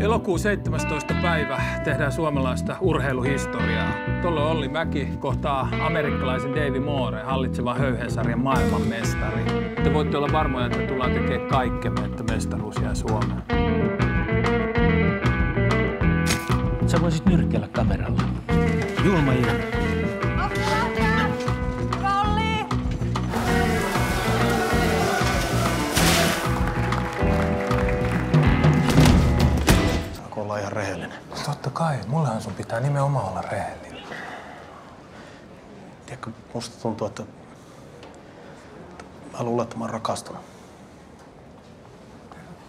Elokuun 17. päivä tehdään suomalaista urheiluhistoriaa. Tuolloin Olli Mäki kohtaa amerikkalaisen Davey Moore, hallitsevan höyhensarjan maailmanmestari. Te voitte olla varmoja, että tullaan tekemään kaikkemme, että mestaruus jää Suomeen. Sä voisit nyrkkeillä kameralla. Julma ilma. Olla ihan rehellinen. Totta kai, mullehan sun pitää nimenomaan olla rehellinen. Tiedätkö, musta tuntuu, että mä luulen, että mä oon rakastunut.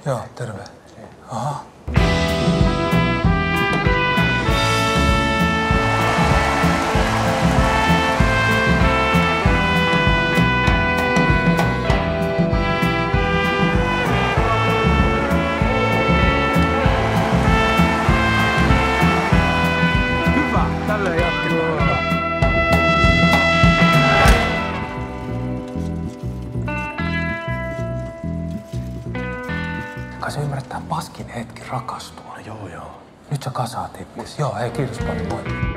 Joo, terve. Aha. Tälleen jatketaan. Kai sä ymmärrät, tää paskin hetki rakastua. Joo. Nyt sä kasaat itses. Joo, hei, kiitos paljon. Moi.